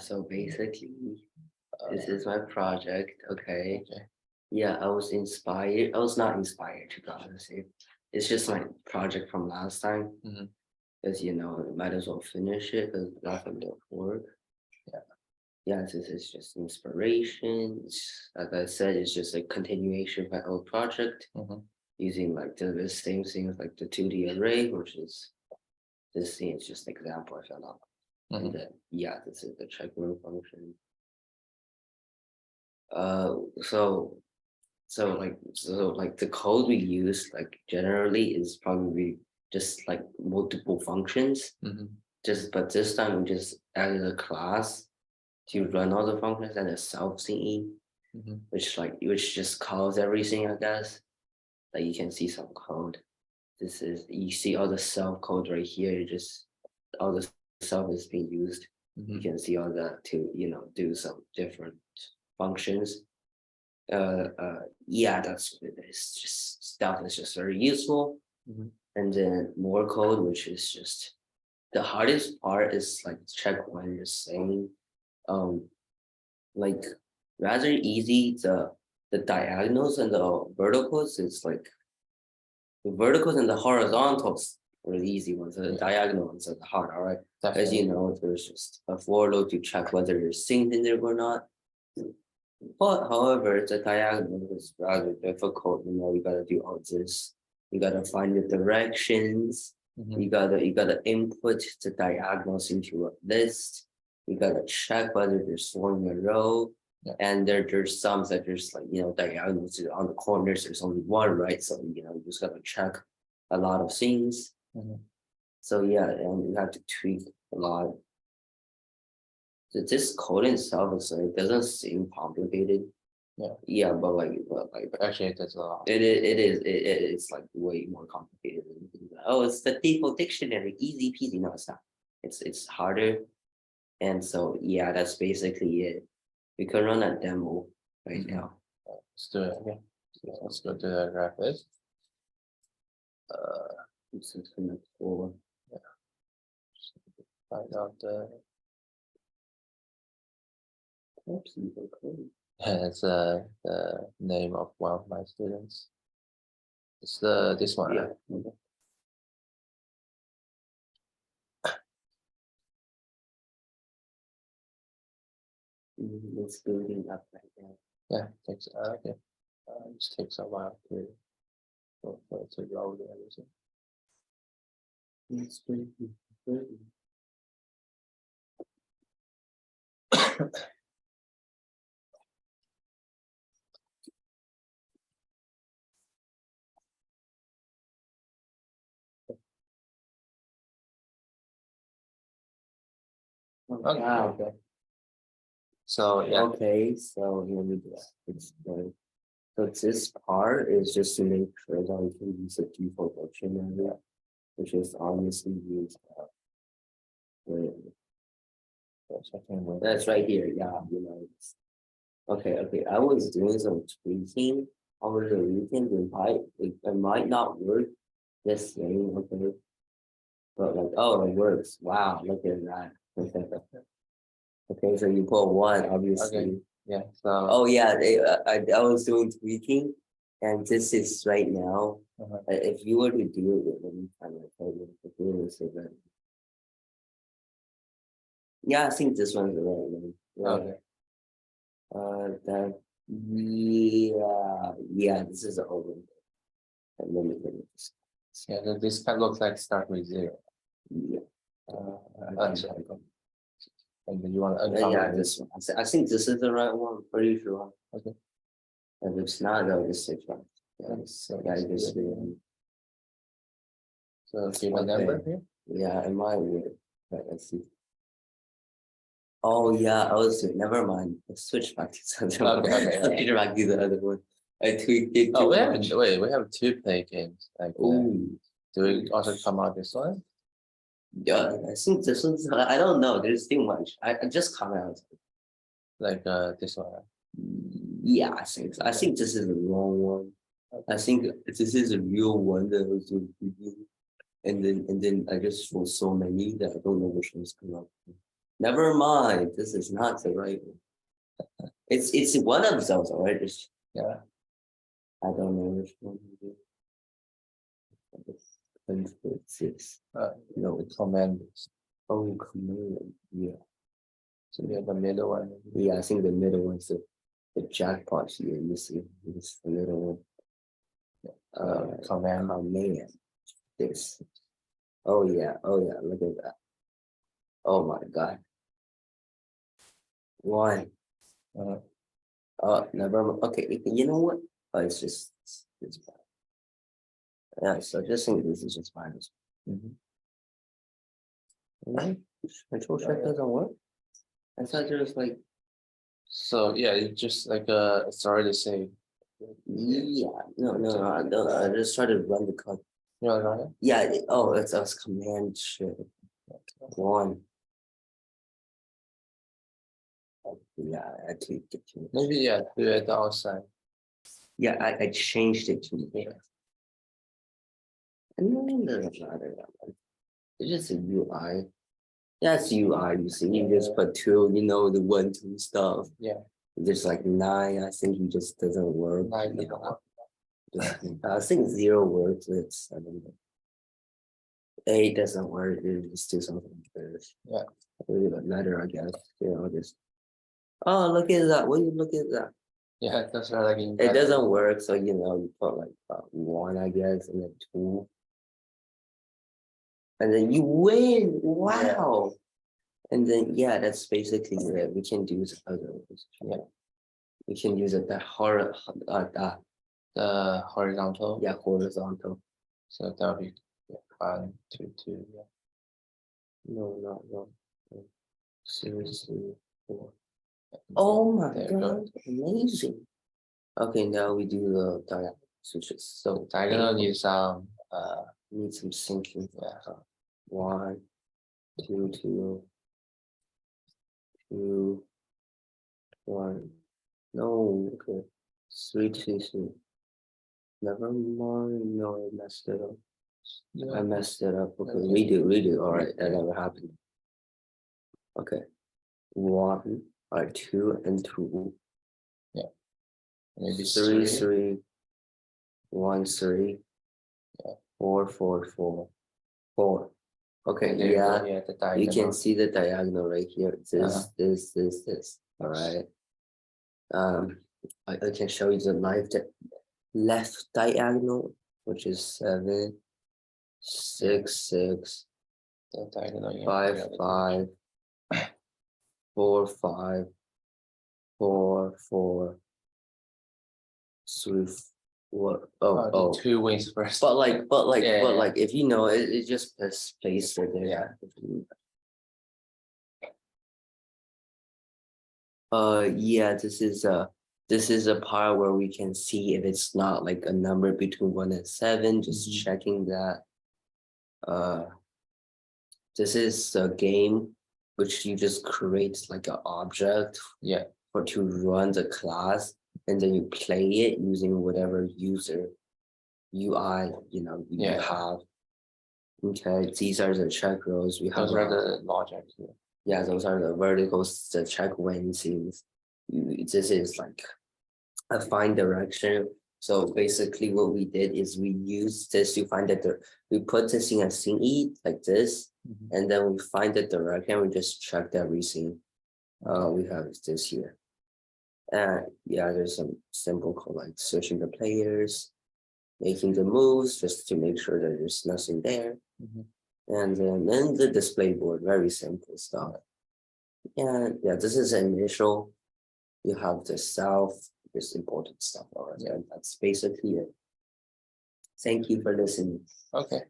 So basically, this is my project. Okay. Okay. Yeah, I was inspired. I was not inspired to be honest. It's just my project from last time. Mhm. Because might as well finish it because nothing will work. Yeah. Yeah, this is just inspiration. Like I said, it's just a continuation of my old project Mhm. using like the same things like the 2D array, which is this thing is just an example I found out. And Mhm. then yeah, this is the check row function. Uh, so so like the code we use like generally is probably just like multiple functions. Mhm. But this time we just added a class to run all the functions and a self thingy, Mhm. which just calls everything, I guess. Like you can see some code. You see all the self code right here. Just all the self is being used. You Mhm. can see all that to do some different functions. Yeah, that's what it is. Just stuff is just very useful. Mhm. And then more code, which is just the hardest part is like check when you're saying um like rather easy. The diagonals and the verticals is like the verticals and the horizontals are the easy ones, and the Yeah. diagonal ones are the hard. All right. As Definitely. you know, there's just a for loop to check whether there's things in there or not. But however, the diagonal is rather difficult. You gotta do all this. You gotta find the directions. Mhm. You gotta input the diagonals into a list. You gotta check whether there's four in a row. Yeah. And there's some that there's like diagonals on the corners. There's only one, right? So you just gotta check a lot of things. Mhm. So yeah, and you have to tweak a lot. So this code itself is it doesn't seem complicated. Yeah. Yeah, But actually, that's a lot. it's like way more complicated than you think. Oh, it's the default dictionary, easy peasy. No, it's not. It's harder. And so yeah, that's basically it. We can run a demo right Mhm. now. Let's do it. Okay. So let's go to the graphics. It's gonna for Find out the. oops, code. It's the name of one of my students. It's this one. Yeah. Right? It's building up right now. Yeah. Takes okay. It just takes a while for it to load everything. It's building. Okay. Wow. Okay. So yeah. Okay, so let me just explain. So this part is just to make sure that we can use the default dictionary, which is obviously used. Wait, that's right here. Yeah, Okay. I was doing some tweaking over the weekend. It might not work this same, okay. But like, oh, it works. Wow, look at that. Okay, so you put one, obviously. Okay. Yeah. So. Oh yeah, I was doing tweaking, and this is right now. If you were to do it, let me kind of tell you. If you were to say that. Yeah, I think this one's the right one. Yeah. Okay. That yeah, this is the old one. And let me just Yeah. This kind of looks like start with 0. yeah. Sorry. And then you want to Yeah, uncover this one. I think this is the right one. Pretty sure. Okay. And if it's not, I'll just switch one. Yeah, So yeah, let's just do it. So give a number here. Yeah, it might work. Right, let's see. Oh yeah, I was never mind. Let's switch back to the other one. Okay. Switch back to the other one. I tweaked it Oh, too much. we have 2 play games. Like, Ooh. do we also come out this one? Yeah, I think this one's. I don't know. There's too much. I just come out. Like this one. Yeah, I think this is the wrong one. I think this is a real one that was doing preview. And then I just saw so many that I don't know which one's coming up. Never mind. This is not the right one. It's one of those, all right? Yeah. I don't know which one it is. It's no, it's Command. oh command. Yeah. So we have the middle one. Yeah, I think the middle one's the jackpot here. You see, it's the middle one. Command. Command. This. Oh yeah. Look at that. Oh my god. One. Never mind. Okay, you know what? Oh, it's just it's bad. Yeah, so just think this is just minus. Control shift doesn't work. I thought there was like So yeah, it's just like it's already saved. yeah, no. I just tried to run the code. You know what? Yeah. Oh, it's us command shift one. Yeah, I tweaked it too. Maybe yeah, do it outside. Yeah, I changed it to here. And then there's another one. It's just a UI. That's UI. You see, you just put two. You know the 1, 2 stuff. Yeah. There's like 9. I think it just doesn't work. 9 doesn't work. I think 0 works. It's 7. 8 doesn't work. You just do something first. Yeah. Really the letter, I guess. You know, just. Oh, look at that! Will you look at that? Yeah, that's right. Like It doesn't work, so you know you put like 1, I guess, and then 2, and then you win. Wow! And then yeah, that's basically it. We can do other ones. Yeah. We can use it the horizontal. Yeah, horizontal. So that'll be 1, 2, 2. Yeah. No. Seriously. 4. Oh my god, amazing. Okay, now we do the diagonal switches. So Diagonal needs need some syncing. Yeah. 1, 2, 2, 2, 1. No, okay. 3, 2, 3. Never mind. No, I messed it up. I messed it up. Okay, redo. All right, that never happened. Okay. 1, 2, and 2. Yeah. Maybe 3, 3, 1, 3. Yeah. 4, 4, 4, 4. Okay, yeah, you can see the diagonal right here. This. All right. I can show you the left diagonal, which is 7, 6, 6, the diagonal 5, 5, 4, 5, 4, 4, 3, 4. Oh. 2 wings first. But if you know it just placed it there. Yeah, this is a part where we can see if it's not like a number between 1 and 7, just checking that. This is a game which you just create like an object for to run the class, and then you play it using whatever user UI you have. Okay, these are the check rows. We have those are the logic. Yeah, those are the verticals, the check wins. This is like a find direction. So basically what we did is we used this to find that we put this in a scene like this, and then we find the direction, we just checked everything. We have this here. And yeah, there's some simple code like searching the players, making the moves just to make sure that there's nothing there. And then the display board, very simple stuff. And yeah, this is initial. You have the self, this important stuff already. And that's basically it. Thank you for listening. Okay.